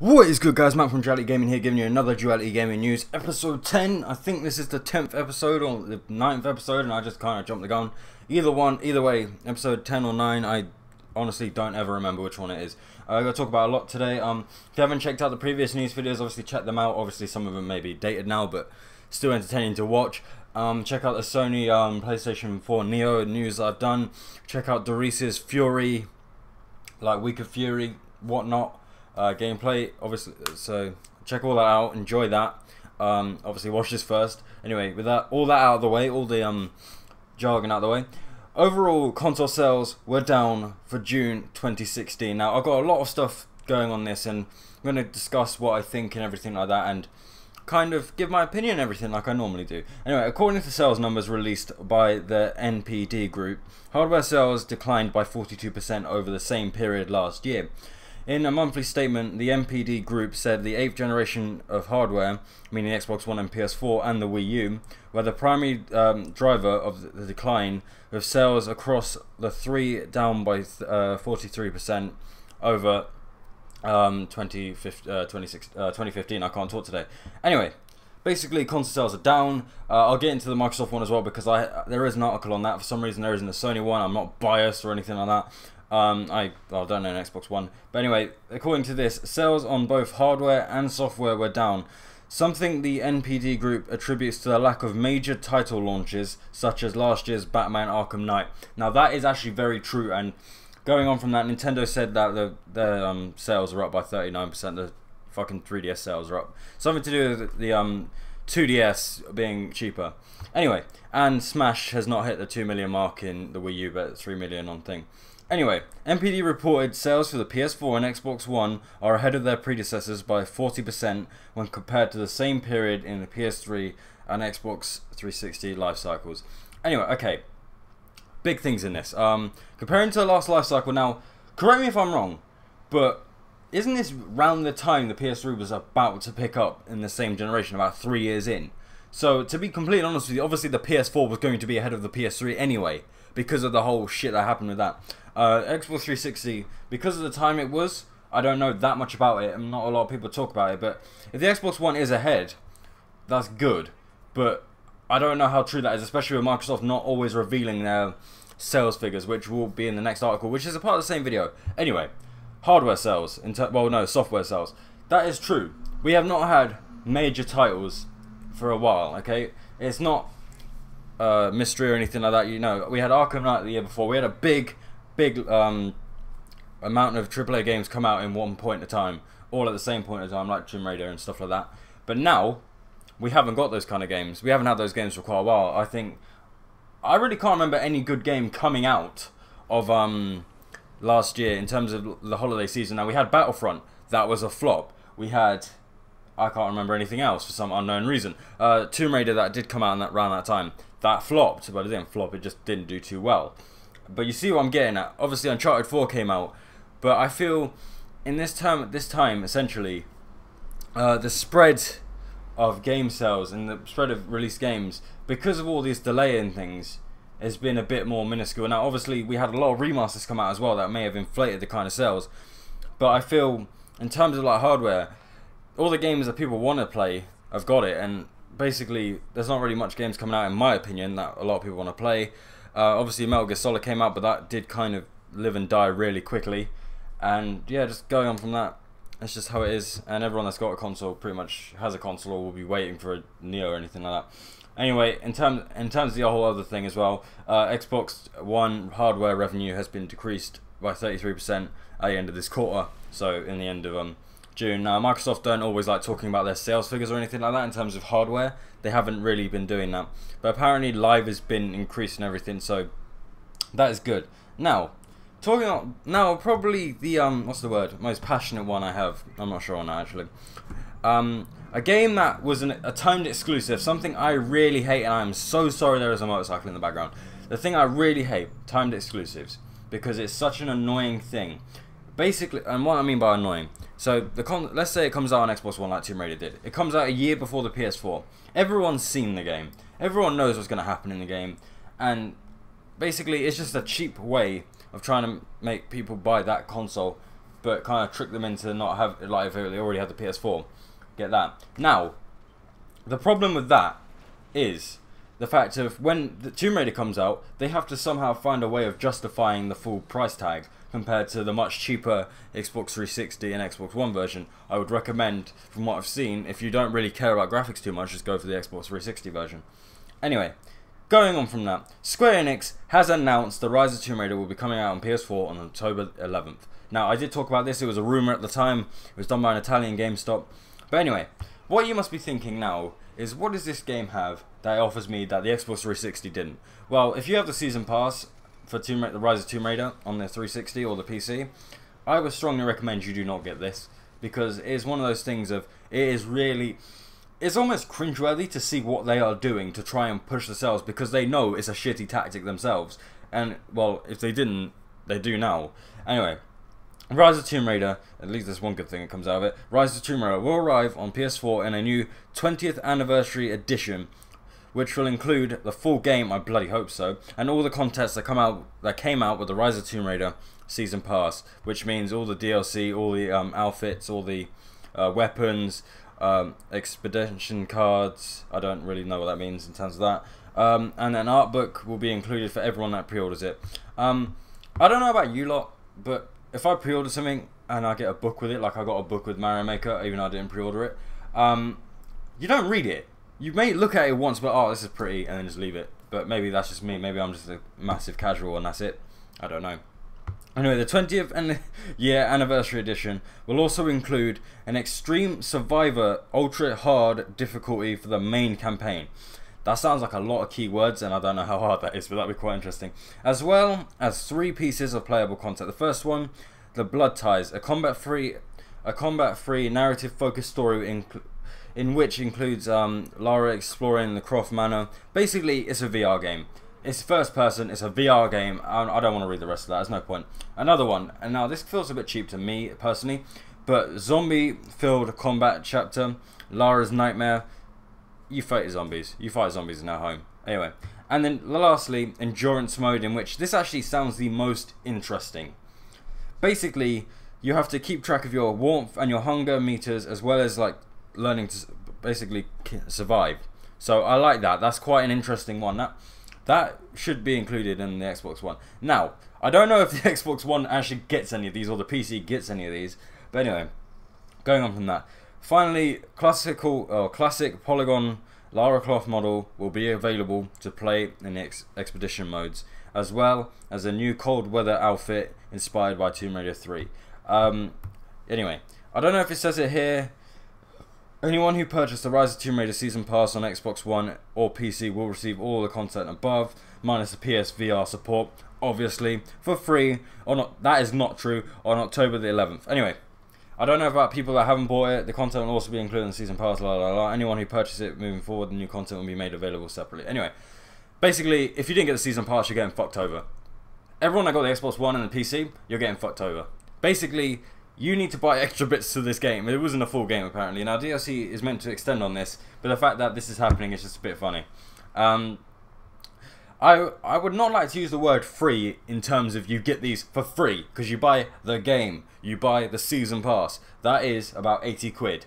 What is good, guys? Matt from Duality Gaming here, giving you another Duality Gaming news, episode 10. I think this is the 10th episode or the 9th episode, and I just kind of jumped the gun. Either way, episode 10 or 9, I honestly don't ever remember which one it is. I'm going to talk about a lot today. If you haven't checked out the previous news videos, obviously check them out. Obviously some of them may be dated now, but still entertaining to watch. Check out the Sony PlayStation 4 Neo news I've done. Check out Doris's Fury, like Week of Fury, whatnot. Gameplay, obviously, so check all that out, enjoy that. Obviously watch this first. Anyway, with that, all that out of the way, all the jargon out of the way, overall console sales were down for June 2016. Now I've got a lot of stuff going on this, and I'm going to discuss what I think and everything like that, and kind of give my opinion and everything like I normally do. Anyway, according to sales numbers released by the NPD group, hardware sales declined by 42% over the same period last year. In a monthly statement, the NPD group said the 8th generation of hardware, meaning Xbox One and PS4 and the Wii U, were the primary driver of the decline, with sales across the three down by 43% over 2015. I can't talk today. Anyway, basically console sales are down. I'll get into the Microsoft one as well, because there is an article on that. For some reason there isn't a Sony one. I'm not biased or anything like that. I don't know an Xbox One, but anyway, according to this, sales on both hardware and software were down, something the NPD group attributes to the lack of major title launches such as last year's Batman Arkham Knight. Now that is actually very true, and going on from that, Nintendo said that their sales are up by 39%. The fucking 3DS sales are up, something to do with the 2DS being cheaper. Anyway, and Smash has not hit the 2 million mark in the Wii U, but 3 million on thing. Anyway, NPD reported sales for the PS4 and Xbox One are ahead of their predecessors by 40% when compared to the same period in the PS3 and Xbox 360 life cycles. Anyway, okay, big things in this. Comparing to the last life cycle, now, correct me if I'm wrong, but isn't this around the time the PS3 was about to pick up in the same generation, about 3 years in? So, to be completely honest with you, obviously the PS4 was going to be ahead of the PS3 anyway, because of the whole shit that happened with that. Xbox 360, because of the time it was, I don't know that much about it, and not a lot of people talk about it, but if the Xbox One is ahead, that's good, but I don't know how true that is, especially with Microsoft not always revealing their sales figures, which will be in the next article, which is a part of the same video. Anyway, hardware sales, software sales, that is true. We have not had major titles for a while, okay? It's not mystery or anything like that. You know, we had Arkham Knight the year before. We had a big amount of AAA games come out in one point of time, all at the same point of time, like Tomb Raider and stuff like that. But now we haven't got those kind of games. We haven't had those games for quite a while. I really can't remember any good game coming out of last year in terms of the holiday season. Now we had Battlefront, that was a flop. We had, I can't remember anything else for some unknown reason. Tomb Raider, that did come out around that time. That flopped, but it didn't flop, it just didn't do too well. But you see what I'm getting at. Obviously Uncharted 4 came out, but I feel in this time essentially, the spread of game sales and the spread of released games, because of all these delay and things, has been a bit more minuscule. Now obviously we had a lot of remasters come out as well that may have inflated the kind of sales, but I feel in terms of like hardware, all the games that people want to play have got it, and basically there's not really much games coming out in my opinion that a lot of people want to play. Obviously Metal Gear Solid came out, but that did kind of live and die really quickly, and yeah, just going on from that, that's just how it is, and everyone that's got a console pretty much has a console or will be waiting for a Neo or anything like that. Anyway, in terms of the whole other thing as well, Xbox One hardware revenue has been decreased by 33% at the end of this quarter, so in the end of June. Now Microsoft don't always like talking about their sales figures or anything like that in terms of hardware. They haven't really been doing that, but apparently live has been increasing everything, so that is good. Now probably the what's the word, most passionate one I have, I'm not sure on that actually. A game that was a timed exclusive, something I really hate, and I'm so sorry there is a motorcycle in the background. The thing I really hate, timed exclusives, because it's such an annoying thing. Basically, and what I mean by annoying, so let's say it comes out on Xbox One like Tomb Raider did. It comes out a year before the PS4. Everyone's seen the game. Everyone knows what's going to happen in the game, and basically it's just a cheap way of trying to make people buy that console. but kind of trick them into not have, like, if they already had the PS4. Get that. Now, the problem with that is the fact of when the Tomb Raider comes out, they have to somehow find a way of justifying the full price tag compared to the much cheaper Xbox 360 and Xbox One version. I would recommend, from what I've seen, if you don't really care about graphics too much, just go for the Xbox 360 version. Anyway, going on from that, Square Enix has announced the Rise of Tomb Raider will be coming out on PS4 on October 11th. Now, I did talk about this, it was a rumour at the time, it was done by an Italian GameStop. But anyway, what you must be thinking now is, what does this game have that offers me that the Xbox 360 didn't? Well, if you have the Season Pass for the Rise of Tomb Raider on the 360 or the PC, I would strongly recommend you do not get this, because it is one of those things of, it's almost cringeworthy to see what they are doing to try and push the sales, because they know it's a shitty tactic themselves. And, well, if they didn't, they do now. Anyway, Rise of Tomb Raider, at least there's one good thing that comes out of it. Rise of Tomb Raider will arrive on PS4 in a new 20th anniversary edition, which will include the full game, I bloody hope so, and all the contents that came out with the Rise of Tomb Raider Season Pass, which means all the DLC, all the outfits, all the weapons, expedition cards. I don't really know what that means in terms of that. And an art book will be included for everyone that pre-orders it. I don't know about you lot, but if I pre-order something and I get a book with it, like I got a book with Mario Maker, even though I didn't pre-order it, you don't read it. You may look at it once, but oh, this is pretty, and then just leave it. But maybe that's just me. Maybe I'm just a massive casual and that's it. I don't know. Anyway, the 20th year anniversary edition will also include an Extreme Survivor Ultra Hard difficulty for the main campaign. That sounds like a lot of keywords, and I don't know how hard that is, but that'd be quite interesting. As well as 3 pieces of playable content. The first one, The Blood Ties, a combat-free narrative-focused story in which includes Lara exploring the Croft Manor. Basically, it's a VR game. It's first person, it's a VR game. I don't want to read the rest of that, there's no point. Another one, and now this feels a bit cheap to me personally, but zombie-filled combat chapter, Lara's Nightmare. You fight zombies. You fight zombies in their home. Anyway, and then lastly, endurance mode, in which this actually sounds the most interesting. Basically, you have to keep track of your warmth and your hunger meters, as well as like learning to basically survive. So I like that. That's quite an interesting one. That should be included in the Xbox One. Now, I don't know if the Xbox One actually gets any of these, or the PC gets any of these. But anyway, going on from that. Finally, classic polygon Lara Croft model will be available to play in the expedition modes, as well as a new cold weather outfit inspired by Tomb Raider 3. Anyway, I don't know if it says it here. Anyone who purchased the Rise of Tomb Raider Season Pass on Xbox One or PC will receive all the content above, minus the PSVR support, obviously, for free. Or not, that is not true, on October the 11th. Anyway, I don't know about people that haven't bought it. The content will also be included in the Season Pass, la la la. Anyone who purchases it moving forward, the new content will be made available separately. Anyway, basically, if you didn't get the Season Pass, you're getting fucked over. Everyone that got the Xbox One and the PC, you're getting fucked over. Basically, you need to buy extra bits to this game. It wasn't a full game, apparently. Now, DLC is meant to extend on this, but the fact that this is happening is just a bit funny. I would not like to use the word free in terms of you get these for free, because you buy the game, you buy the Season Pass. That is about 80 quid.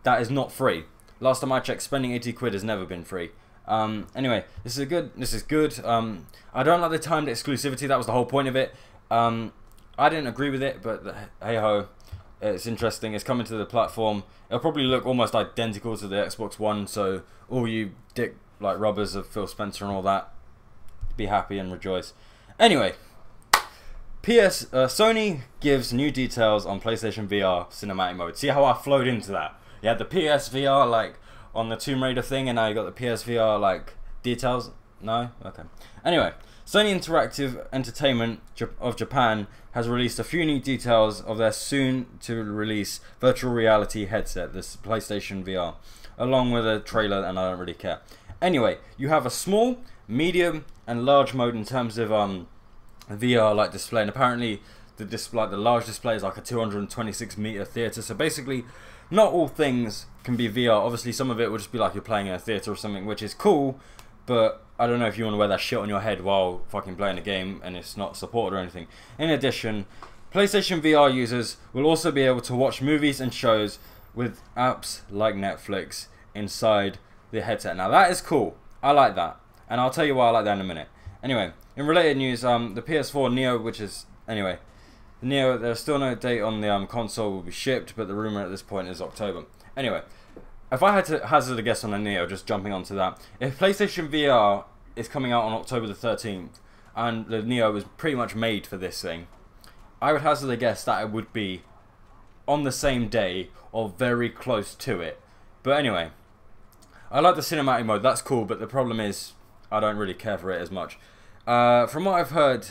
That is not free. Last time I checked, spending 80 quid has never been free. Anyway, this is good. I don't like the timed exclusivity. That was the whole point of it. I didn't agree with it, but hey ho, it's interesting. It's coming to the platform. It'll probably look almost identical to the Xbox One, so all you dick like rubbers of Phil Spencer and all that, be happy and rejoice. Anyway, Sony gives new details on PlayStation VR cinematic mode. See how I flowed into that? You had the PSVR like on the Tomb Raider thing, and now you got the PSVR like details. No? Okay. Anyway, Sony Interactive Entertainment of Japan has released a few new details of their soon-to-release virtual reality headset, this PlayStation VR, along with a trailer, and I don't really care. Anyway, you have a small, medium, and large mode in terms of VR like display, and apparently the large display is like a 226 meter theater. So basically, not all things can be VR. Obviously, some of it will just be like you're playing in a theater or something, which is cool. But I don't know if you want to wear that shit on your head while fucking playing a game and it's not supported or anything. In addition, PlayStation VR users will also be able to watch movies and shows with apps like Netflix inside the headset. Now that is cool. I like that. And I'll tell you why I like that in a minute. Anyway, in related news, the PS4 Neo, which is... Anyway, the Neo, there's still no date on the console will be shipped, but the rumor at this point is October. Anyway, if I had to hazard a guess on the Neo, just jumping onto that, if PlayStation VR is coming out on October the 13th, and the Neo was pretty much made for this thing, I would hazard a guess that it would be on the same day or very close to it. But anyway, I like the cinematic mode, that's cool, but the problem is I don't really care for it as much. From what I've heard,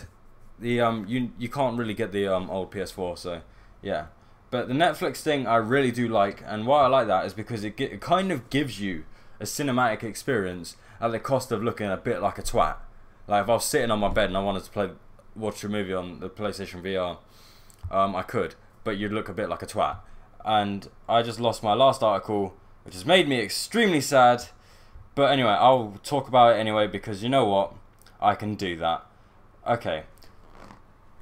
the you can't really get the old PS4, so yeah. But the Netflix thing I really do like, and why I like that is because it kind of gives you a cinematic experience at the cost of looking a bit like a twat. Like if I was sitting on my bed and I wanted to watch a movie on the PlayStation VR, I could, but you'd look a bit like a twat. And I just lost my last article, which has made me extremely sad. But anyway, I'll talk about it anyway because you know what? I can do that. Okay.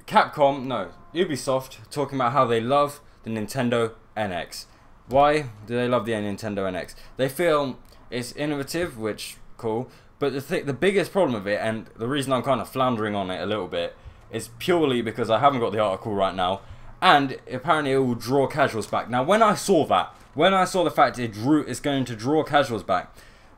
Ubisoft talking about how they love the Nintendo NX. Why do they love the Nintendo NX? They feel it's innovative, which cool. But the biggest problem of it, and the reason I'm kind of floundering on it a little bit, is purely because I haven't got the article right now, and apparently it will draw casuals back. Now, when I saw the fact it's going to draw casuals back,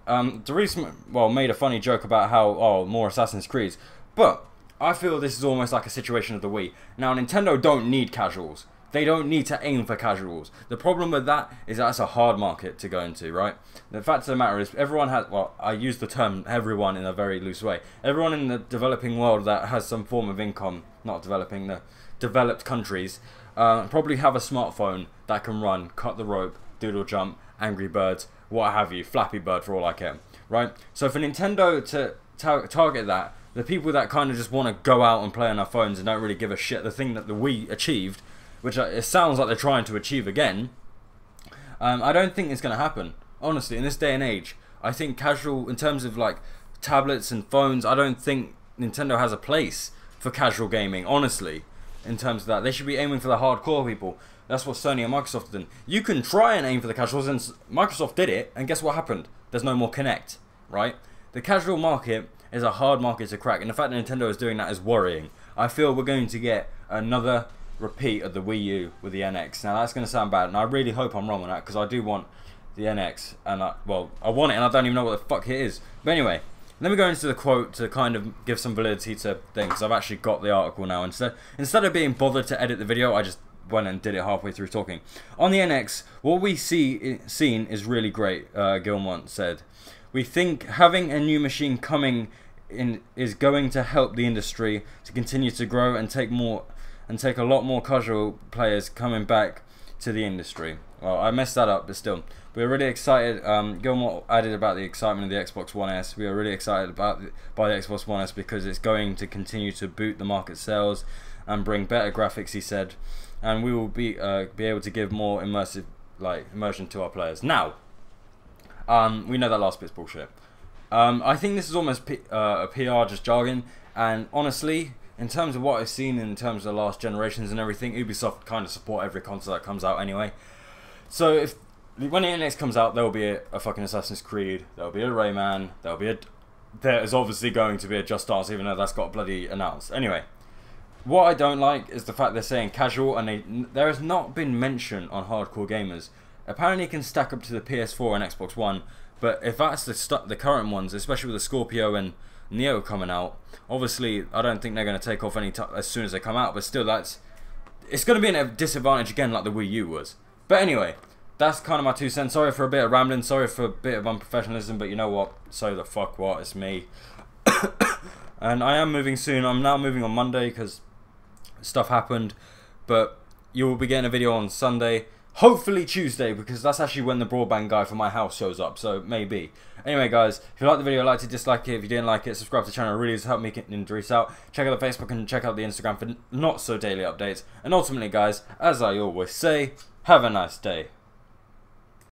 made a funny joke about how more Assassin's Creeds, but I feel this is almost like a situation of the Wii. Now, Nintendo don't need casuals. They don't need to aim for casuals. The problem with that is that's a hard market to go into, right? The fact of the matter is everyone has, well, I use the term everyone in a very loose way. Everyone in the developing world that has some form of income, not developing, the developed countries, probably have a smartphone that can run Cut the Rope, Doodle Jump, Angry Birds, what have you, Flappy Bird for all I care, right? So for Nintendo to target that, the people that kind of just want to go out and play on their phones and don't really give a shit, the thing that the Wii achieved, which it sounds like they're trying to achieve again, I don't think it's going to happen. Honestly, in this day and age, I think casual, in terms of like tablets and phones, I don't think Nintendo has a place for casual gaming, honestly, in terms of that. They should be aiming for the hardcore people. That's what Sony and Microsoft have done. You can try and aim for the casuals, and Microsoft did it, and guess what happened? There's no more Kinect, right? The casual market is a hard market to crack, and the fact that Nintendo is doing that is worrying. I feel we're going to get another repeat of the Wii U with the NX. Now that's going to sound bad, and I really hope I'm wrong on that, because I do want the NX, and I want it, and I don't even know what the fuck it is. But anyway, let me go into the quote to kind of give some validity to things, because I've actually got the article now. Instead of being bothered to edit the video, I just went and did it halfway through talking. On the NX, what we seen is really great, Gilmont said. We think having a new machine coming in is going to help the industry to continue to grow and take a lot more casual players coming back to the industry. Well, I messed that up, but still. We're really excited. Gilmore added about the excitement of the Xbox One S. We are really excited by the Xbox One S because it's going to continue to boot the market sales and bring better graphics, he said. And we will be able to give more immersion to our players. Now, we know that last bit's bullshit. I think this is almost a PR just jargon, and honestly, in terms of what I've seen in terms of the last generations and everything, Ubisoft kind of support every console that comes out anyway. So when the NX comes out, there will be a fucking Assassin's Creed, there will be a Rayman, there is obviously going to be a Just Dance, even though that's got bloody announced. Anyway, what I don't like is the fact they're saying casual, and there has not been mention on hardcore gamers. Apparently it can stack up to the PS4 and Xbox One, but if that's the current ones, especially with the Scorpio and Neo coming out, obviously I don't think they're going to take off as soon as they come out, but still it's going to be a disadvantage again like the Wii U was. But anyway, that's kind of my 2 cents. Sorry for a bit of rambling, sorry for a bit of unprofessionalism, but you know what, so the fuck what, it's me. And I am moving soon. I'm now moving on Monday because stuff happened, but you will be getting a video on Sunday, hopefully Tuesday, because that's actually when the broadband guy for my house shows up, so maybe. Anyway guys, if you liked the video, like to dislike it. If you didn't like it, subscribe to the channel. It really does help me get Idris out. Check out the Facebook and check out the Instagram for not so daily updates. And ultimately guys, as I always say, have a nice day.